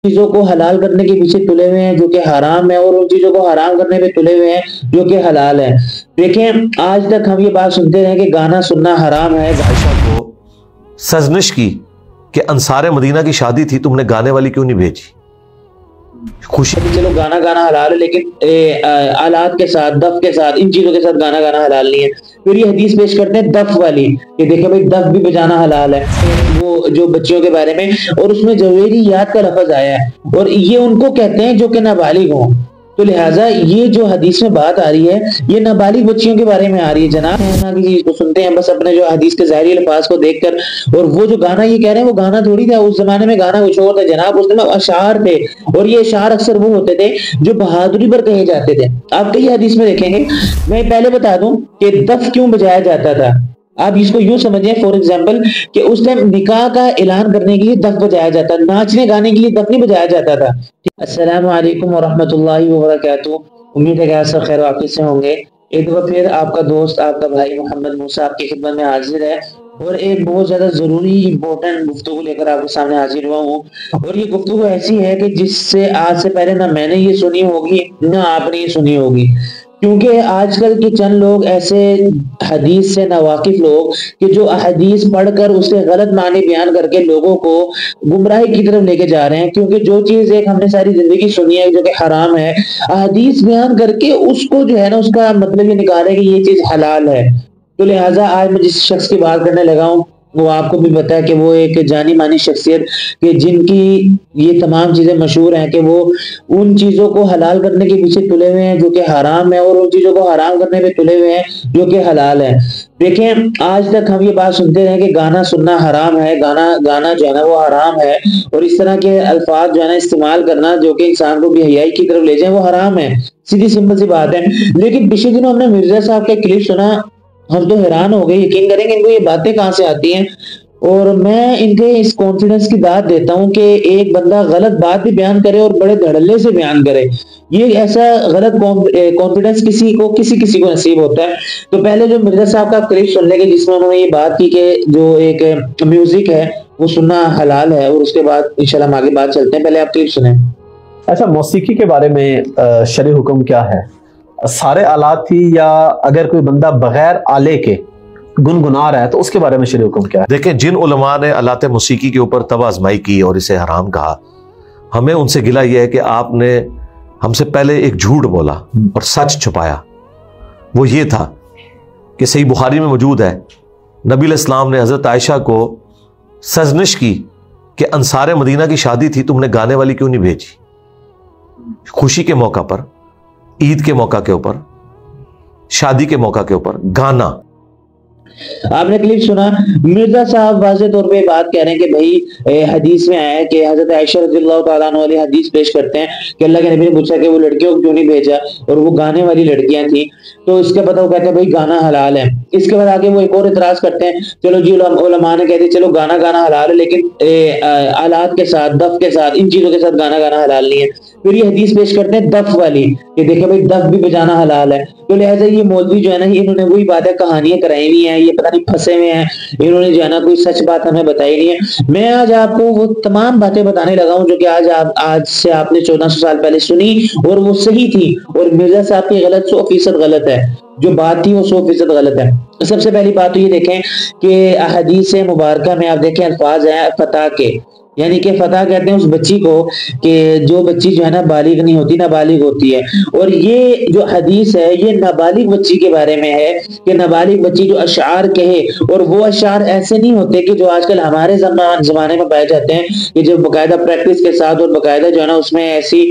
چیزوں کو حلال کرنے کے پیچھے تلے ہوئے ہیں جو کہ حرام ہے، اور ان چیزوں کو حرام کرنے پہ تلے ہوئے ہیں جو کہ حلال ہے۔ دیکھیں آج تک ہم یہ بات سنتے رہے کہ گانا سننا حرام ہے۔ عائشہ کو سرزنش کی کہ انصار مدینہ کی شادی تھی، تم نے گانے والی کیوں نہیں بھیجی؟ خوشی چلو گانا گانا حلال ہے، لیکن آلات کے ساتھ، دف کے ساتھ، ان چیزوں کے ساتھ گانا گانا حلال نہیں ہے۔ پھر یہ حدیث پیش کرتے ہیں دف والی کہ دیکھیں بھائی دف بھی بجانا حلال ہے، وہ جو بچیوں کے بارے میں، اور اس میں جویریات کا لفظ آیا ہے، اور یہ ان کو کہتے ہیں جو کہ نابالغ ہوں۔ تو لہٰذا یہ جو حدیث میں بات آ رہی ہے یہ نابالغ بچیوں کے بارے میں آ رہی ہے جناب۔ کی چیز کو سنتے ہیں بس اپنے جو حدیث کے ظاہری الفاظ کو دیکھ کر، اور وہ جو گانا یہ کہہ رہے ہیں وہ گانا تھوڑی تھا، اس زمانے میں گانا کچھ اور تھا جناب، اس میں اشعار تھے، اور یہ اشعار اکثر وہ ہوتے تھے جو بہادری پر کہے جاتے تھے۔ آپ کئی حدیث میں دیکھیں گے، میں پہلے بتا دوں کہ دف کیوں بجایا جاتا تھا۔ آپ اس کو یوں سمجھیں فور ایگزامپل کہ اس ٹائم نکاح کا اعلان کرنے کے لیے دف بجایا جاتا، ناچنے گانے کے لیے دف نہیں بجایا جاتا تھا۔ السلام علیکم ورحمۃ اللہ وبرکاتہ، امید ہے کہ آپ سب خیر واقعی سے ہوں گے۔ ایک دفعہ پھر آپ کا دوست، آپ کا بھائی محمد موسیٰ آپ کی خدمت میں حاضر ہے، اور ایک بہت زیادہ ضروری امپورٹنٹ گفتگو لے کر آپ کے سامنے حاضر ہوا ہوں۔ اور یہ گفتگو ایسی ہے کہ جس سے آج سے پہلے نہ میں نے یہ سنی ہوگی نہ آپ نے یہ سنی ہوگی، کیونکہ آج کل کے چند لوگ ایسے حدیث سے ناواقف لوگ کہ جو حدیث پڑھ کر اس سے غلط معنی بیان کر کے لوگوں کو گمراہی کی طرف لے کے جا رہے ہیں، کیونکہ جو چیز ایک ہم نے ساری زندگی سنی ہے جو کہ حرام ہے، حدیث بیان کر کے اس کو جو ہے نا اس کا مطلب یہ نکالے کہ یہ چیز حلال ہے۔ تو لہٰذا آج میں جس شخص کی بات کرنے لگا ہوں وہ آپ کو بھی پتا ہے کہ وہ ایک جانی مانی شخصیت کہ جن کی یہ تمام چیزیں مشہور ہیں کہ وہ ان چیزوں کو حلال کرنے کے پیچھے تلے ہوئے ہیں جو کہ حرام ہے، اور ان چیزوں کو حرام کرنے پہ تلے ہوئے ہیں جو کہ حلال ہے۔ دیکھیں آج تک ہم یہ بات سنتے رہے کہ گانا سننا حرام ہے، گانا جو ہے نا وہ حرام ہے، اور اس طرح کے الفاظ جو ہے نا استعمال کرنا جو کہ انسان کو بے حیائی کی طرف لے جائیں وہ حرام ہے، سیدھی سمپل سی بات ہے۔ لیکن پچھلے دنوں ہم نے مرزا صاحب کا کلپ سنا، ہم تو حیران ہو گئے، یقین کریں کہ ان کو یہ باتیں کہاں سے آتی ہیں، اور میں ان کے اس کانفیڈنس کی داد دیتا ہوں کہ ایک بندہ غلط بات بھی بیان کرے اور بڑے دھڑلے سے بیان کرے، یہ ایسا غلط کانفیڈنس کسی کو نصیب ہوتا ہے۔ تو پہلے جو مرزا صاحب کا کلپ سن لیں گے جس میں انہوں نے یہ بات کی کہ جو ایک میوزک ہے وہ سننا حلال ہے، اور اس کے بعد انشاءاللہ ہم آگے بات چلتے ہیں۔ پہلے آپ کلپ سنیں۔ ایسا موسیقی کے بارے میں شرعی حکم کیا ہے؟ سارے آلات تھی یا اگر کوئی بندہ بغیر آلے کے گنگنا رہا ہے تو اس کے بارے میں شرعی حکم کیا ہے؟ دیکھیں جن علماء نے آلات موسیقی کے اوپر طب آزمائی کی اور اسے حرام کہا، ہمیں ان سے گلہ یہ ہے کہ آپ نے ہم سے پہلے ایک جھوٹ بولا اور سچ چھپایا۔ وہ یہ تھا کہ صحیح بخاری میں موجود ہے، نبی علیہ السلام نے حضرت عائشہ کو سرزنش کی کہ انصار مدینہ کی شادی تھی، تم نے گانے والی کیوں نہیں بھیجی؟ خوشی کے موقع پر، عید کے موقع کے اوپر، شادی کے موقع کے اوپر گانا۔ آپ نے کلپ سنا، مرزا صاحب واضح طور پہ بات کہہ رہے ہیں کہ بھائی حدیث میں آیا ہے کہ حضرت عائشہ رضی اللہ تعالیٰ عنہ والی حدیث پیش کرتے ہیں کہ اللہ کے نبی نے پوچھا کہ وہ لڑکیوں کو کیوں نہیں بھیجا، اور وہ گانے والی لڑکیاں تھیں، تو اس کے پتہ وہ کہتے ہیں بھائی گانا حلال ہے۔ اس کے بعد آگے وہ ایک اور اعتراض کرتے ہیں، چلو جی علماء نے کہتے ہیں چلو گانا گانا حلال ہے، لیکن آلات کے ساتھ، دف کے ساتھ، ان چیزوں کے ساتھ گانا گانا حلال نہیں ہے۔ پھر یہ حدیث پیش کرتے ہیں دف والی کہ دیکھیں بھائی دف بھی بجانا حلال ہے۔ تو لہٰذا یہ مولوی جو ہے نا انہوں نے وہی باتیں کہانیاں کرائی ہوئی ہیں، یہ پتہ نہیں پھنسے ہوئے ہیں، انہوں نے جو ہے نا کوئی سچ بات ہمیں بتائی نہیں ہے۔ میں آج آپ کو وہ تمام باتیں بتانے لگا ہوں جو کہ آج سے آپ نے 1400 سال پہلے سنی اور وہ صحیح تھی، اور مرزا صاحب کی غلط 100% غلط ہے، جو بات تھی وہ 100% غلط ہے۔ سب سے پہلی بات تو یہ دیکھیں کہ حدیث مبارکہ میں آپ دیکھیں الفاظ ہیں فتح کے، یعنی کہ فتح کہتے ہیں اس بچی کو کہ جو بچی جو ہے نا بالغ نہیں ہوتی، نابالغ ہوتی ہے، اور یہ جو حدیث ہے یہ نابالغ بچی کے بارے میں ہے کہ نابالغ بچی جو اشعار کہے، اور وہ اشعار ایسے نہیں ہوتے کہ جو آج کل ہمارے زمانے میں پائے جاتے ہیں کہ جو باقاعدہ پریکٹس کے ساتھ اور باقاعدہ جو ہے نا اس میں ایسی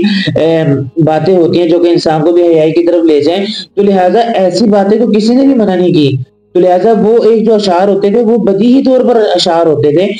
باتیں ہوتی ہیں جو کہ انسان کو بھی حیائی کی طرف لے جائیں۔ تو لہٰذا ایسی باتیں تو کسی نے بھی منع نہیں کی، تو لہٰذا وہ ایک جو اشعار ہوتے تھے وہ بدیہی طور پر اشعار ہوتے تھے،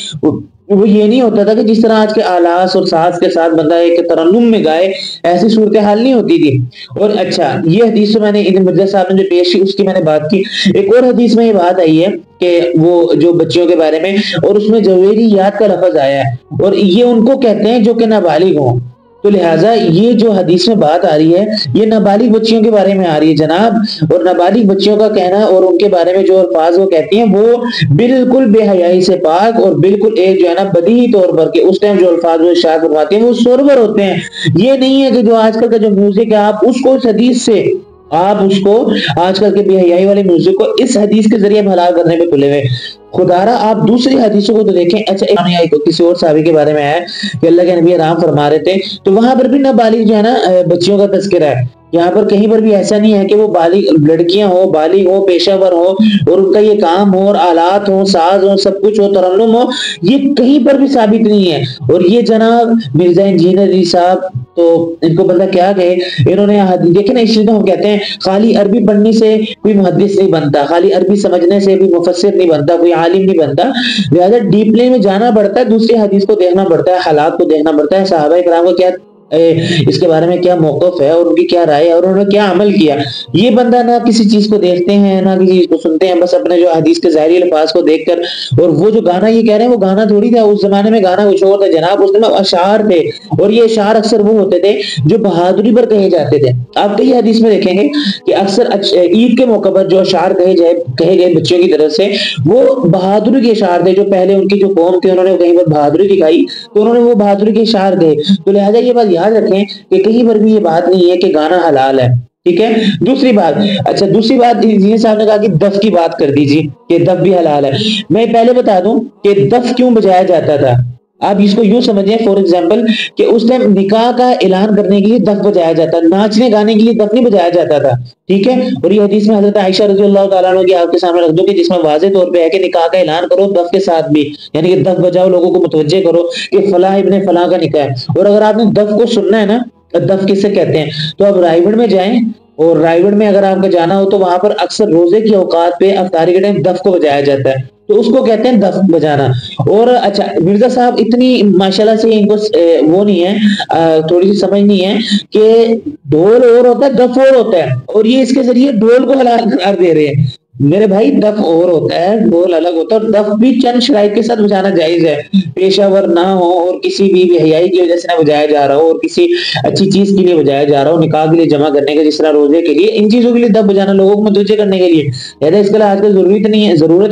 وہ یہ نہیں ہوتا تھا کہ جس طرح آج کے آلاز اور ساز کے ساتھ بندہ ایک ترنم میں گائے، ایسی صورتحال نہیں ہوتی تھی۔ اور اچھا یہ حدیث میں نے مرزا صاحب نے جو پیش کی اس کی میں نے بات کی، ایک اور حدیث میں یہ بات آئی ہے کہ وہ جو بچیوں کے بارے میں، اور اس میں جویریات کا لفظ آیا ہے، اور یہ ان کو کہتے ہیں جو کہ نابالغ ہوں۔ تو لہٰذا یہ جو حدیث میں بات آ رہی ہے یہ نابالغ بچیوں کے بارے میں آ رہی ہے جناب، اور نابالغ بچیوں کا کہنا اور ان کے بارے میں جو الفاظ وہ کہتی ہیں وہ بالکل بے حیائی سے پاک اور بالکل ایک جو ہے نا بدیہی طور پر کہ اس ٹائم جو الفاظ وہ ارشاد فرماتے ہیں وہ سرور ہوتے ہیں۔ یہ نہیں ہے کہ جو آج کل کا جو میوزک ہے آپ اس کو اس حدیث سے آج کل کے بے حیائی والے میوزک کو اس حدیث کے ذریعے حلال کرنے پہ تلے ہوئے۔ خدا را آپ دوسری حدیثوں کو تو دیکھیں۔ اچھا کسی اور صحابی کے بارے میں ہے کہ اللہ کے نبی آرام فرما رہے تھے تو وہاں پر بھی نابالغ جو ہے نا بچیوں کا تذکرہ ہے۔ یہاں پر کہیں پر بھی ایسا نہیں ہے کہ وہ لڑکیاں ہوں، بالغ ہوں، پیشہ ور ہوں اور ان کا یہ کام ہو اور آلات ہوں، ساز ہوں، سب کچھ ہو، ترنم ہو، یہ کہیں پر بھی ثابت نہیں ہے۔ اور یہ جناب مرزا انجینئر علی صاحب تو ان کو بندہ کیا کہے، انہوں نے دیکھیں نا، اس چیز ہم کہتے ہیں خالی عربی پڑھنے سے کوئی محدث نہیں بنتا، خالی عربی سمجھنے سے کوئی مفسر نہیں بنتا، کوئی عالم نہیں بنتا، لہذا ڈیپلی میں جانا پڑتا ہے، دوسری حدیث کو دیکھنا پڑتا ہے، حالات کو دیکھنا پڑتا ہے، صحابہ کرام کو کیا اس کے بارے میں کیا موقف ہے اور ان کی کیا رائے ہے اور انہوں نے کیا عمل کیا۔ یہ بندہ نہ کسی چیز کو دیکھتے ہیں نہ کسی چیز کو سنتے ہیں، بس اپنے جو حدیث کے ظاہری الفاظ کو دیکھ کر، اور وہ جو گانا یہ کہہ رہے ہیں وہ گانا تھوڑی تھا، اس زمانے میں گانا کچھ اور تھا جناب، اس میں اشعار تھے، اور یہ اشعار اکثر وہ ہوتے تھے جو بہادری پر کہے جاتے تھے۔ آپ کئی حدیث میں دیکھیں گے کہ اکثر عید کے موقع پر جو اشعار کہے گئے بچوں کی طرف سے وہ بہادری کے اشعار تھے، جو پہلے ان کی جو قوم تھی انہوں نے کہیں پر بہادری دکھائی تو انہوں نے وہ بہادری کے اشعار کہے۔ تو لہٰذا یہ بات یاد رکھیں کہ کہیں پر بھی یہ بات نہیں ہے کہ گانا حلال ہے، ٹھیک ہے۔ دوسری بات انجینئر صاحب نے کہا کہ دف کی بات کر دیجیے کہ دف بھی حلال ہے۔ میں پہلے بتا دوں کہ دف کیوں بجایا جاتا تھا۔ آپ اس کو یوں سمجھیں فور ایگزامپل کہ اس ٹائم نکاح کا اعلان کرنے کے لیے دف بجایا جاتا، ناچنے گانے کے لیے دف نہیں بجایا جاتا تھا، ٹھیک ہے۔ اور یہ حدیث میں حضرت عائشہ رضی اللہ تعالیٰ عنہ کی آپ کے سامنے رکھ دو کہ جس میں واضح طور پہ ہے کہ نکاح کا اعلان کرو دف کے ساتھ بھی، یعنی کہ دف بجاؤ، لوگوں کو متوجہ کرو کہ فلاں ابن فلاں کا نکاح ہے۔ اور اگر آپ نے دف کو سننا ہے نا، دف کسے کہتے ہیں، تو آپ رائے گڑھ میں جائیں، اور رائے گڑھ میں اگر آپ کا جانا ہو تو وہاں پر اکثر روزے کی اوقات پہ افطاری کے ٹائم دف کو بجایا جاتا ہے، تو اس کو کہتے ہیں دف بجانا۔ اور اچھا مرزا صاحب اتنی ماشاءاللہ سے ان کو وہ نہیں ہے، تھوڑی سی سمجھ نہیں ہے کہ ڈھول اور ہوتا ہے دف اور ہوتا ہے، اور یہ اس کے ذریعے ڈھول کو حلال قرار دے رہے ہیں۔ میرے بھائی دف اور ہوتا ہے، ڈھول الگ ہوتا ہے، اور دف بھی چند شرائط کے ساتھ بجانا جائز ہے، پیشہ ور نہ ہو اور کسی بھی بے حیائی کی وجہ سے نہ بجایا جا رہا ہو اور کسی اچھی چیز کے لیے بجایا جا رہا ہو، نکاح کے لیے جمع کرنے کے، جس طرح روزے کے لیے، ان چیزوں کے لیے دف بجانا لوگوں کو متوجہ کرنے کے لیے، لہٰذا اس کے لیے آج کل ضرورت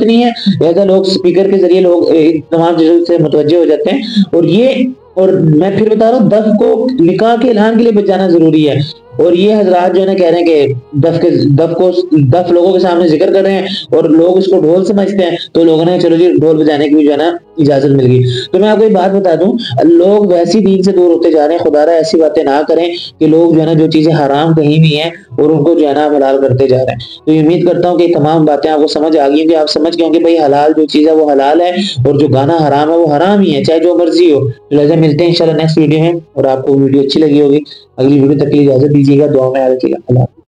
نہیں ہے، لہٰذا لوگ اسپیکر کے ذریعے لوگ تمام چیزوں سے متوجہ ہو جاتے ہیں۔ اور میں پھر بتا رہا ہوں دف کو نکاح کے اعلان کے لیے بجانا ضروری ہے، اور یہ حضرات جو ہے نا کہہ رہے ہیں کہ دف لوگوں کے سامنے ذکر کر رہے ہیں اور لوگ اس کو ڈھول سمجھتے ہیں، تو لوگوں نے چلو جی ڈھول بجانے کی بھی جو ہے نا اجازت مل گئی۔ تو میں آپ کو ایک بات بتا دوں، لوگ ویسی دین سے دور ہوتے جا رہے ہیں، خدا را ایسی باتیں نہ کریں کہ لوگ جو ہے نا جو چیزیں حرام کہیں بھی ہیں اور ان کو جو ہے نا حلال کرتے جا رہے ہیں۔ تو امید کرتا ہوں کہ تمام باتیں آپ کو سمجھ آ گئی ہیں، کہ آپ سمجھ گئے ہوں کہ بھائی حلال جو چیز ہے وہ حلال ہے اور جو گانا حرام ہے وہ حرام ہی ہے، چاہے جو مرضی ہو۔ لہٰذا ملتے ہیں انشاءاللہ نیکسٹ ویڈیو میں، اور آپ کو ویڈیو اچھی لگی ہوگی، اگلی ویڈیو تک کے لیے اجازت دیجیے گا، دعا میں یاد رکھیے گا۔ اللہ